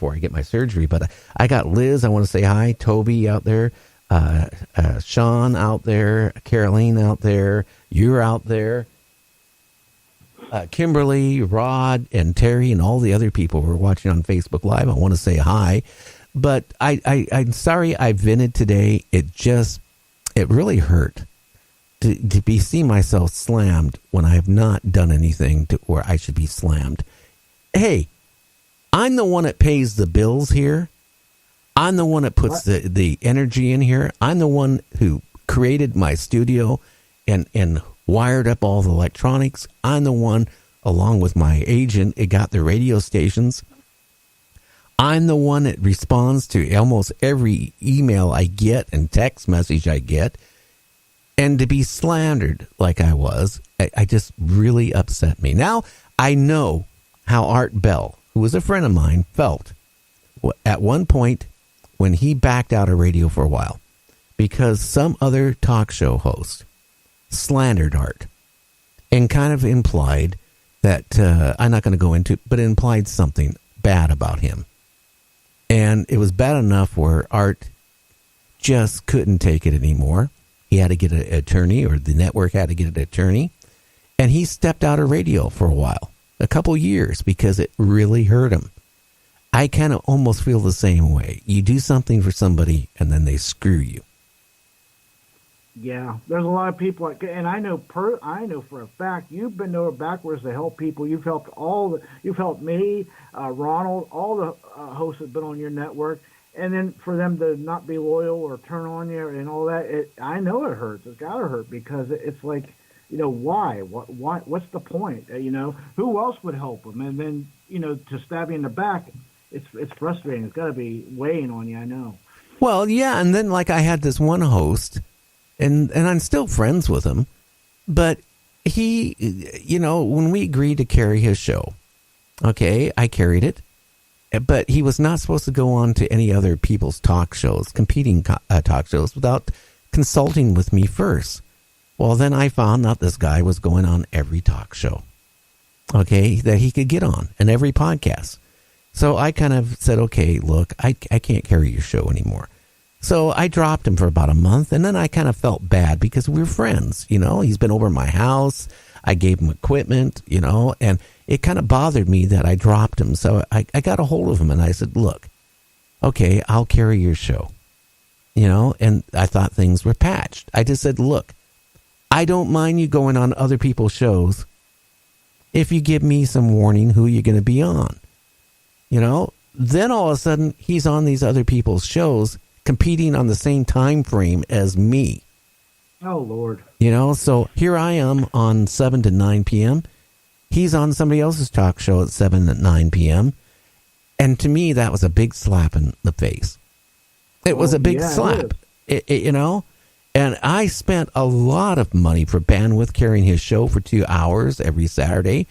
before I get my surgery. But I got Liz. I want to say hi. Toby out there. Sean out there. Caroline out there. You're out there. Kimberly, Rod, and Terry, and all the other people who are watching on Facebook Live. I want to say hi. But I'm sorry I vented today. It really hurt to see myself slammed when I have not done anything to where I should be slammed. Hey, I'm the one that pays the bills here. I'm the one that puts the energy in here. I'm the one who created my studio and wired up all the electronics. I'm the one, along with my agent, it got the radio stations. I'm the one that responds to almost every email I get and text message I get. And to be slandered like I was, I just really upset me. Now, I know how Art Bell, who was a friend of mine, felt at one point when he backed out of radio for a while because some other talk show host slandered Art and kind of implied that, I'm not going to go into, but it implied something bad about him. And it was bad enough where Art just couldn't take it anymore. He had to get an attorney, or the network had to get an attorney. And he stepped out of radio for a while, a couple years, because it really hurt him. I kind of almost feel the same way. You do something for somebody and then they screw you. Yeah, there's a lot of people, and I know for a fact you've been over backwards to help people. You've helped you've helped me, Ronald, all the hosts have been on your network, and then for them to not be loyal or turn on you and all that, I know it hurts. It's got to hurt because it's like, why? What's the point? Who else would help them? And then to stab you in the back, it's frustrating. It's got to be weighing on you. I know. Well, yeah, and then like I had this one host. And I'm still friends with him, but he, when we agreed to carry his show, okay, I carried it, but he was not supposed to go on to any other people's talk shows, competing talk shows, without consulting with me first. Well, then I found out this guy was going on every talk show, okay, that he could get on, and every podcast. So I kind of said, okay, look, I can't carry your show anymore. So I dropped him for about a month, and then I kind of felt bad because we were friends, He's been over at my house. I gave him equipment, and it kind of bothered me that I dropped him. So I got a hold of him, and I said, look, okay, I'll carry your show, and I thought things were patched. I just said, look, I don't mind you going on other people's shows if you give me some warning who you're going to be on, Then all of a sudden, he's on these other people's shows, competing on the same time frame as me. Oh, Lord. So here I am on 7 to 9 p.m. He's on somebody else's talk show at 7 to 9 p.m. And to me, that was a big slap in the face. It was a big slap, And I spent a lot of money for bandwidth carrying his show for 2 hours every Saturday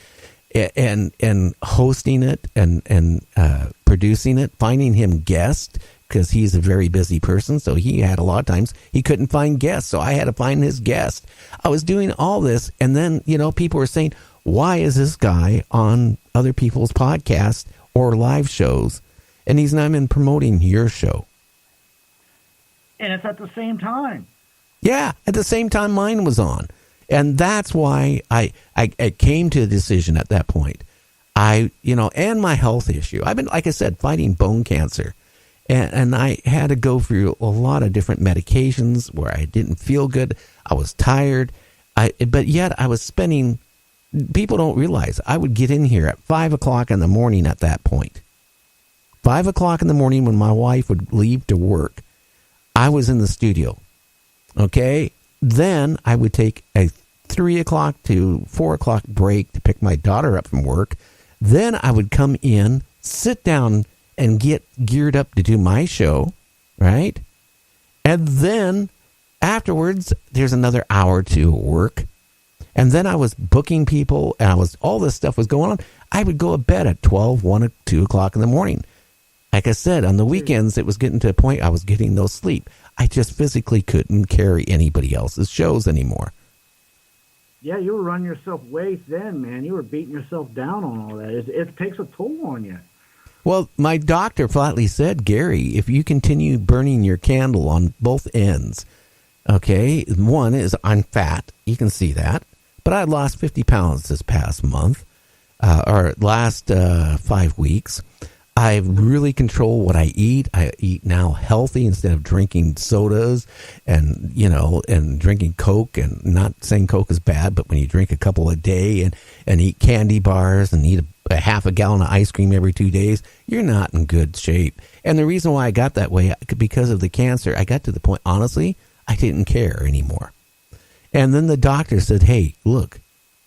and hosting it and producing it, finding him guests, because he's a very busy person, so he had a lot of times he couldn't find guests, so I had to find his guest. I was doing all this, and then, people were saying, why is this guy on other people's podcasts or live shows, and he's not even promoting your show? And it's at the same time. Yeah, at the same time mine was on. And that's why I came to a decision at that point. And my health issue. I've been, like I said, fighting bone cancer. And I had to go through a lot of different medications where I didn't feel good. I was tired. But yet I was spending, people don't realize, I would get in here at 5 o'clock in the morning at that point. 5 o'clock in the morning when my wife would leave to work, I was in the studio. Okay? Then I would take a 3 o'clock to 4 o'clock break to pick my daughter up from work. Then I would come in, sit down, and get geared up to do my show, right? And then afterwards, there's another hour or two of work. And then I was booking people, and all this stuff was going on. I would go to bed at 12, 1, 2 o'clock in the morning. Like I said, on the weekends, it was getting to a point I was getting no sleep. I just physically couldn't carry anybody else's shows anymore. Yeah, you were running yourself way thin, man. You were beating yourself down on all that. It takes a toll on you. Well, my doctor flatly said, Gary, if you continue burning your candle on both ends, okay, one is I'm fat. You can see that. But I lost 50 pounds this past month, or last 5 weeks. I really control what I eat. I eat now healthy instead of drinking sodas and, and drinking Coke, and not saying Coke is bad, but when you drink a couple a day and eat candy bars and eat a half a gallon of ice cream every 2 days, you're not in good shape. And the reason why I got that way, because of the cancer, I got to the point, honestly, I didn't care anymore. And then the doctor said, hey, look,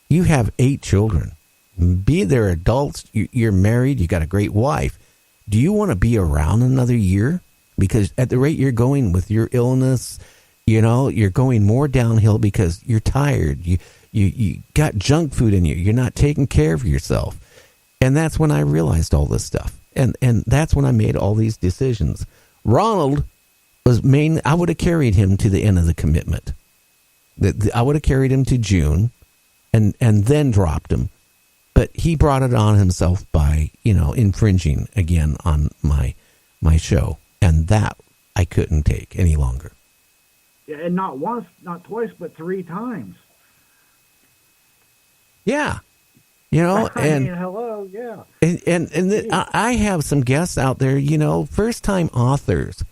you have 8 children. They're adults, you're married, you got a great wife. Do you want to be around another year? Because at the rate you're going with your illness, you're going more downhill because you're tired. You got junk food in you. You're not taking care of yourself. And that's when I realized all this stuff. And that's when I made all these decisions. Ronald I would have carried him to the end of the commitment. I would have carried him to June and then dropped him. But he brought it on himself by, infringing again on my show. And that I couldn't take any longer. Yeah, and not once, not twice, but 3 times. Yeah. Hello, yeah. And I have some guests out there, first-time authors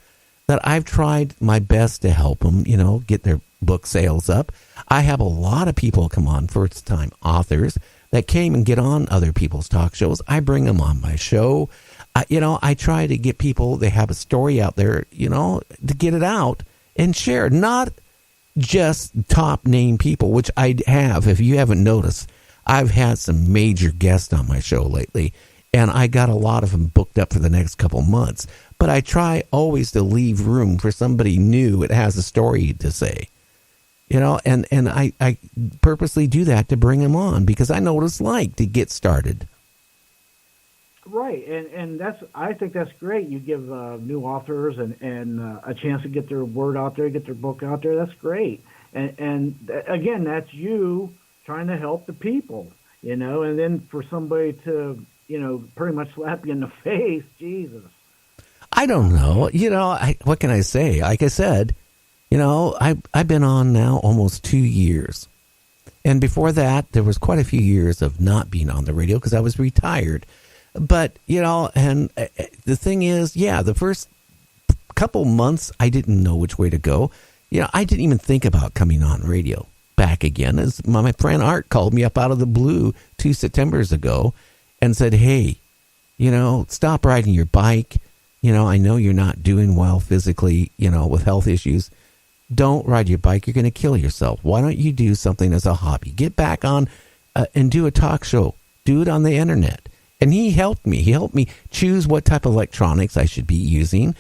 that I've tried my best to help them, get their book sales up. I have a lot of people come on, first-time authors, that came and get on other people's talk shows. I bring them on my show. I try to get people, they have a story out there, to get it out and share. Not just top name people, which I have. If you haven't noticed, I've had some major guests on my show lately, and I got a lot of them booked up for the next couple months. But I try always to leave room for somebody new that has a story to say. And I purposely do that to bring them on because I know what it's like to get started. Right, and I think that's great. You give new authors and a chance to get their word out there, get their book out there. That's great. And again, that's you trying to help the people, and then for somebody to, pretty much slap you in the face, Jesus. I don't know. What can I say? Like I said, I've been on now almost 2 years. And before that, there was quite a few years of not being on the radio because I was retired. But, and the thing is, the first couple months, I didn't know which way to go. I didn't even think about coming on radio back again. As my friend Art called me up out of the blue 2 Septembers ago and said, hey, stop riding your bike. I know you're not doing well physically, with health issues. Don't ride your bike. You're going to kill yourself. Why don't you do something as a hobby? Get back on and do a talk show. Do it on the internet. And he helped me. He helped me choose what type of electronics I should be using.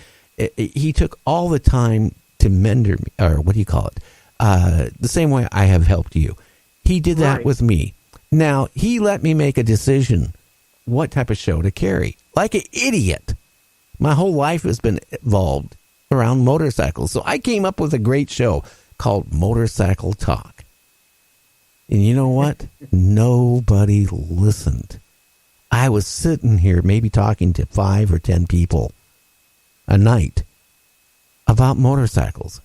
He took all the time to mentor me, or what do you call it? The same way I have helped you. He did that with me. Now, he let me make a decision what type of show to carry. Like an idiot. My whole life has been involved around motorcycles. So I came up with a great show called Motorcycle Talk. And you know what? Nobody listened. I was sitting here maybe talking to 5 or 10 people a night about motorcycles.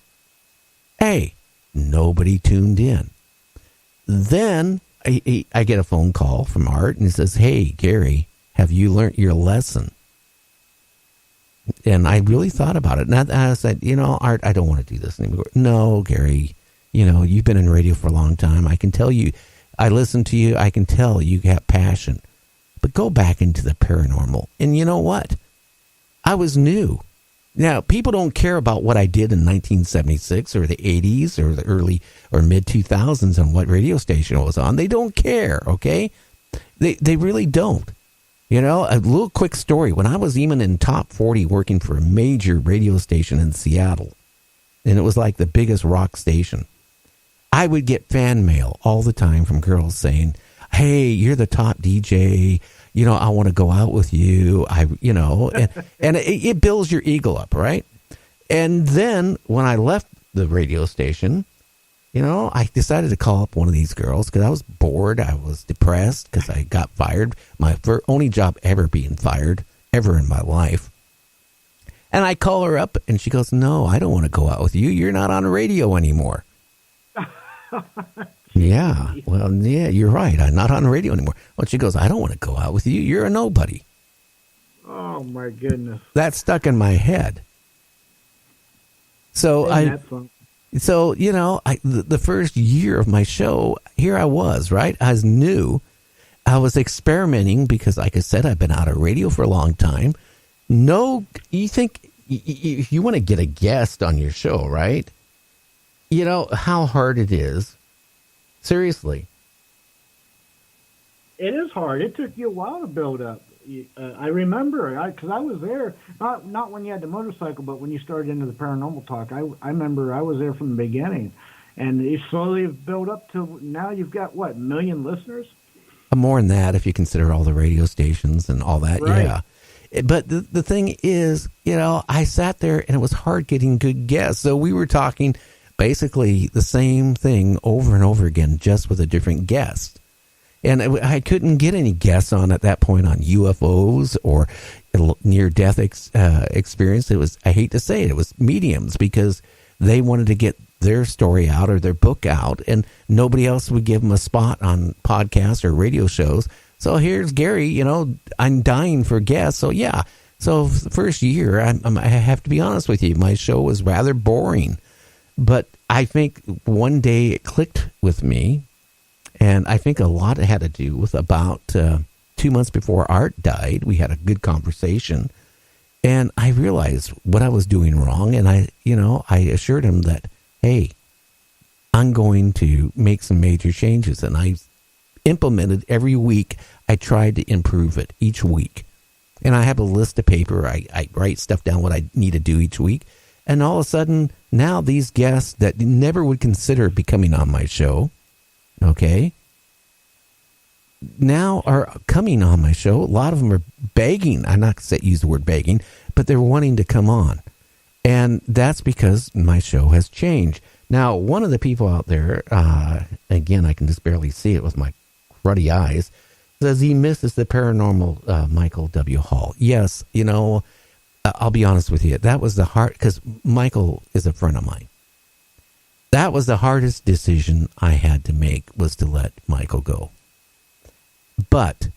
Hey, nobody tuned in. Then I get a phone call from Art and he says, hey, Gary, have you learned your lesson? And I really thought about it. And I said, Art, I don't want to do this anymore. No, Gary, you've been in radio for a long time. I can tell you, I listen to you. I can tell you have passion. But go back into the paranormal. And you know what? I was new. Now, people don't care about what I did in 1976 or the 80s or the early or mid-2000s on what radio station I was on. They don't care, okay? They really don't. A little quick story. When I was even in top 40 working for a major radio station in Seattle, and it was like the biggest rock station, I would get fan mail all the time from girls saying, hey, you're the top DJ. I want to go out with you. And it builds your ego up, right? And then when I left the radio station, I decided to call up one of these girls because I was bored. I was depressed because I got fired. My only job ever being fired. ever in my life. And I call her up, and she goes, no, I don't want to go out with you. You're not on radio anymore. Yeah, well, yeah, you're right. I'm not on the radio anymore. Well, she goes, I don't want to go out with you. You're a nobody. Oh, my goodness. That stuck in my head. So the first year of my show, here I was, right? I was new. I was experimenting because, like I said, I've been out of radio for a long time. No, you think if you want to get a guest on your show, right? You know how hard it is. Seriously. It is hard. It took you a while to build up. I remember, because I was there, not when you had the motorcycle, but when you started into the paranormal talk. I remember I was there from the beginning. And you slowly have built up to now you've got, what, 1 million listeners? More than that if you consider all the radio stations and all that, right. Yeah. But the thing is, I sat there and it was hard getting good guests. So we were talking basically the same thing over and over again, just with a different guest. And I couldn't get any guests on at that point on UFOs or near-death experience. It was, I hate to say it, it was mediums because they wanted to get their story out or their book out, and nobody else would give them a spot on podcasts or radio shows. So here's Gary, I'm dying for guests. So yeah, so the first year, I have to be honest with you, my show was rather boring. But I think one day it clicked with me, and I think a lot had to do with about 2 months before Art died. We had a good conversation, and I realized what I was doing wrong, and I assured him that, hey, I'm going to make some major changes, and I implemented every week. I tried to improve it each week, and I have a list of paper. I write stuff down what I need to do each week, and all of a sudden now these guests that never would consider becoming on my show, okay, now are coming on my show. A lot of them are begging. I'm not going to use the word begging, but they're wanting to come on, and that's because my show has changed. Now, one of the people out there, again, I can just barely see it with my cruddy eyes, says he misses the paranormal Michael W. Hall. Yes, I'll be honest with you. That was the hard, because Michael is a friend of mine. That was the hardest decision I had to make, was to let Michael go. But,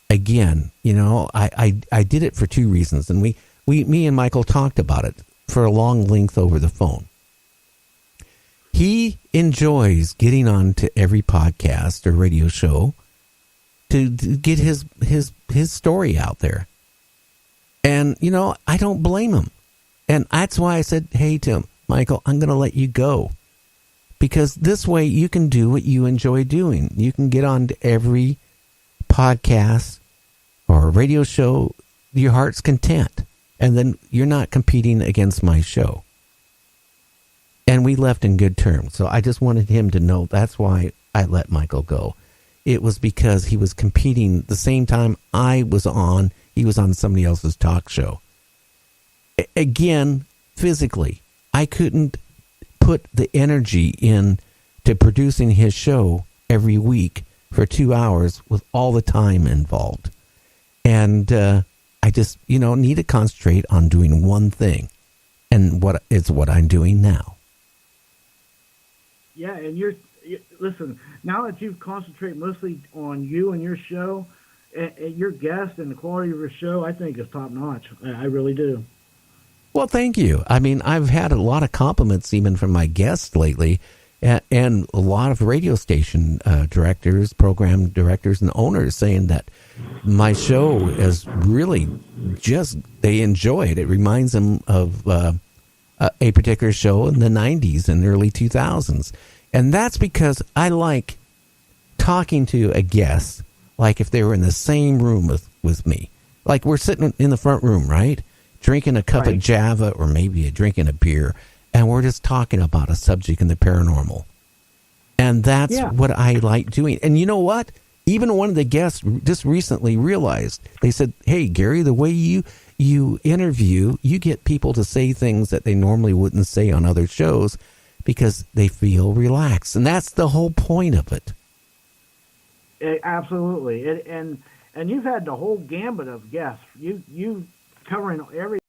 again, I did it for two reasons. And me and Michael talked about it for a long length over the phone. He enjoys getting on to every podcast or radio show to get his story out there. And, I don't blame him. And that's why I said, hey, Tim, Michael, I'm going to let you go. Because this way you can do what you enjoy doing. You can get on to every podcast or radio show, your heart's content. And then you're not competing against my show. And we left in good terms. So I just wanted him to know that's why I let Michael go. It was because he was competing the same time I was on. He was on somebody else's talk show. Again, physically, I couldn't put the energy in to producing his show every week for 2 hours with all the time involved. And I just, need to concentrate on doing one thing. And what I'm doing now. Yeah, and listen, now that you've concentrated mostly on you and your show, and your guest and the quality of your show, I think is top notch. I really do. Well, thank you. I mean, I've had a lot of compliments even from my guests lately, and a lot of radio station directors, program directors, and owners saying that my show is really they enjoy it. It reminds them of a particular show in the 90s and early 2000s. And that's because I like talking to a guest like if they were in the same room with me. Like we're sitting in the front room, right? Drinking a cup of Java or maybe drinking a beer, and we're just talking about a subject in the paranormal. And that's what I like doing. And you know what? Even one of the guests just recently realized, they said, hey, Gary, the way you interview, you get people to say things that they normally wouldn't say on other shows because they feel relaxed. And that's the whole point of it. Absolutely. And and you've had the whole gambit of guests. You covering every